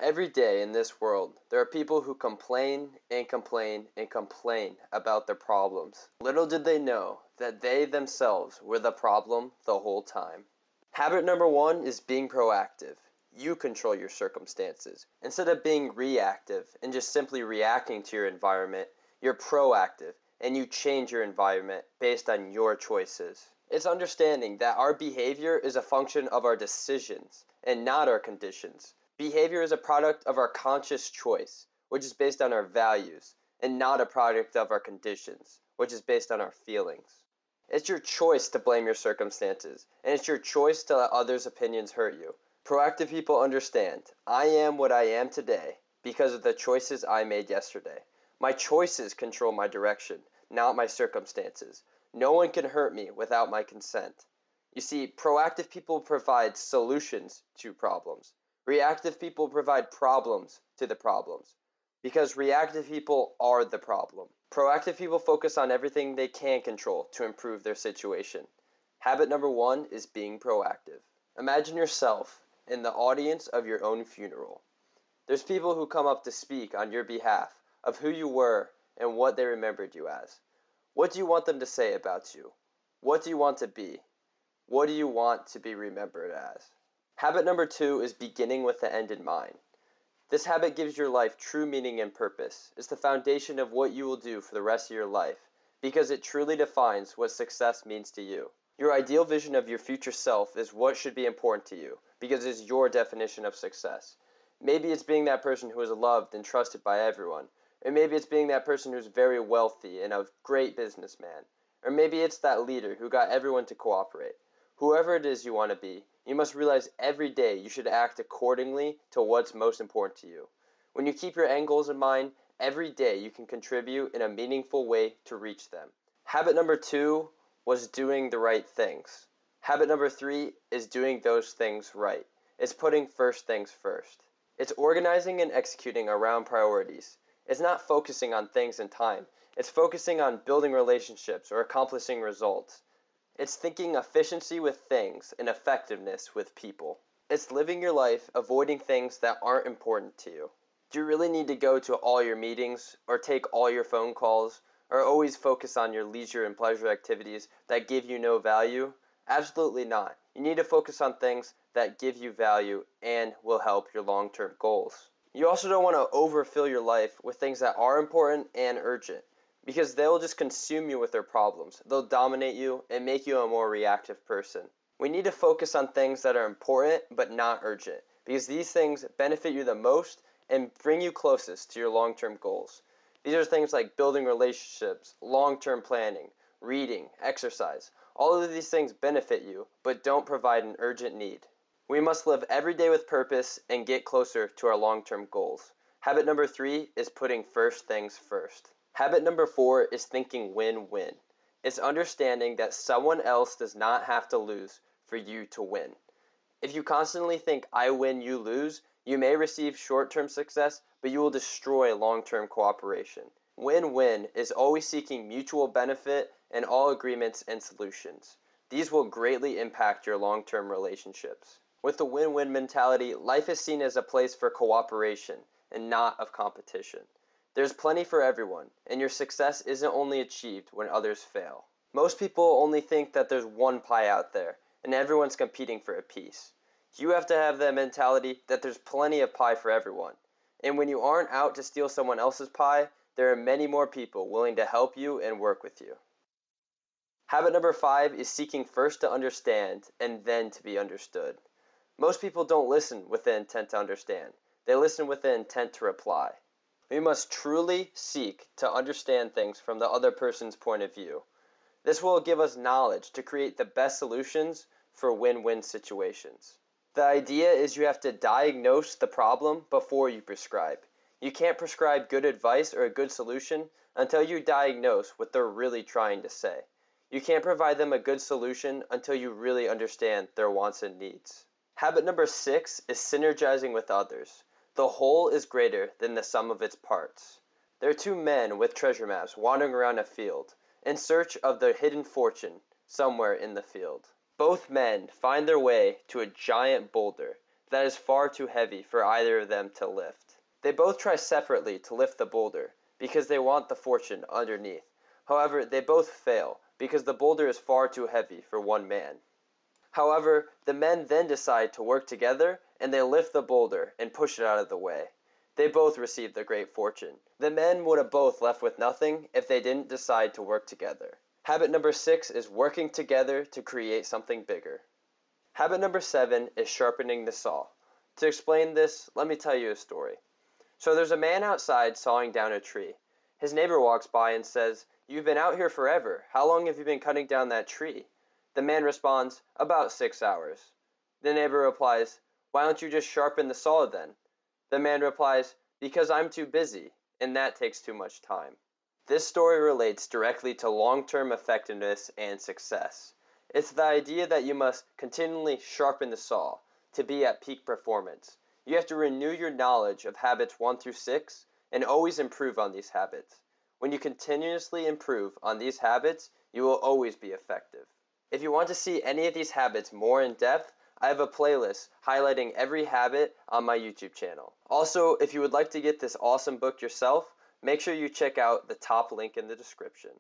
Every day in this world, there are people who complain and complain and complain about their problems. Little did they know that they themselves were the problem the whole time. Habit number 1 is being proactive. You control your circumstances. Instead of being reactive and just simply reacting to your environment, you're proactive and you change your environment based on your choices. It's understanding that our behavior is a function of our decisions and not our conditions. Behavior is a product of our conscious choice, which is based on our values, and not a product of our conditions, which is based on our feelings. It's your choice to blame your circumstances, and it's your choice to let others' opinions hurt you. Proactive people understand, I am what I am today because of the choices I made yesterday. My choices control my direction, not my circumstances. No one can hurt me without my consent. You see, proactive people provide solutions to problems. Reactive people provide problems to the problems, because reactive people are the problem. Proactive people focus on everything they can control to improve their situation. Habit number 1 is being proactive. Imagine yourself in the audience of your own funeral. There's people who come up to speak on your behalf of who you were and what they remembered you as. What do you want them to say about you? What do you want to be? What do you want to be remembered as? Habit number 2 is beginning with the end in mind. This habit gives your life true meaning and purpose. It's the foundation of what you will do for the rest of your life, because it truly defines what success means to you. Your ideal vision of your future self is what should be important to you, because it is your definition of success. Maybe it's being that person who is loved and trusted by everyone, or maybe it's being that person who's very wealthy and a great businessman, or maybe it's that leader who got everyone to cooperate. Whoever it is you want to be, you must realize every day you should act accordingly to what's most important to you. When you keep your end goals in mind, every day you can contribute in a meaningful way to reach them. Habit number 2 was doing the right things. Habit number 3 is doing those things right. It's putting first things first. It's organizing and executing around priorities. It's not focusing on things and time. It's focusing on building relationships or accomplishing results. It's thinking efficiency with things and effectiveness with people. It's living your life avoiding things that aren't important to you. Do you really need to go to all your meetings or take all your phone calls or always focus on your leisure and pleasure activities that give you no value? Absolutely not. You need to focus on things that give you value and will help your long-term goals. You also don't want to overfill your life with things that are important and urgent, because they'll just consume you with their problems. They'll dominate you and make you a more reactive person. We need to focus on things that are important but not urgent, because these things benefit you the most and bring you closest to your long-term goals. These are things like building relationships, long-term planning, reading, exercise. All of these things benefit you, but don't provide an urgent need. We must live every day with purpose and get closer to our long-term goals. Habit number 3 is putting first things first. Habit number 4 is thinking win-win. It's understanding that someone else does not have to lose for you to win. If you constantly think I win, you lose, you may receive short-term success, but you will destroy long-term cooperation. Win-win is always seeking mutual benefit in all agreements and solutions. These will greatly impact your long-term relationships. With the win-win mentality, life is seen as a place for cooperation and not of competition. There's plenty for everyone, and your success isn't only achieved when others fail. Most people only think that there's one pie out there, and everyone's competing for a piece. You have to have that mentality that there's plenty of pie for everyone. And when you aren't out to steal someone else's pie, there are many more people willing to help you and work with you. Habit number 5 is seeking first to understand and then to be understood. Most people don't listen with the intent to understand. They listen with the intent to reply. We must truly seek to understand things from the other person's point of view. This will give us knowledge to create the best solutions for win-win situations. The idea is you have to diagnose the problem before you prescribe. You can't prescribe good advice or a good solution until you diagnose what they're really trying to say. You can't provide them a good solution until you really understand their wants and needs. Habit number 6 is synergizing with others. The whole is greater than the sum of its parts. There are 2 men with treasure maps wandering around a field in search of their hidden fortune somewhere in the field. Both men find their way to a giant boulder that is far too heavy for either of them to lift. They both try separately to lift the boulder because they want the fortune underneath. However, they both fail because the boulder is far too heavy for one man. However, the men then decide to work together and they lift the boulder and push it out of the way. They both receive the great fortune. The men would have both left with nothing if they didn't decide to work together. Habit number 6 is working together to create something bigger. Habit number 7 is sharpening the saw. To explain this, let me tell you a story. So there's a man outside sawing down a tree. His neighbor walks by and says, "You've been out here forever. How long have you been cutting down that tree?" The man responds, "About 6 hours." The neighbor replies, "Why don't you just sharpen the saw then?" The man replies, "Because I'm too busy, and that takes too much time." This story relates directly to long-term effectiveness and success. It's the idea that you must continually sharpen the saw to be at peak performance. You have to renew your knowledge of habits 1 through 6 and always improve on these habits. When you continuously improve on these habits, you will always be effective. If you want to see any of these habits more in depth, I have a playlist highlighting every habit on my YouTube channel. Also, if you would like to get this awesome book yourself, make sure you check out the top link in the description.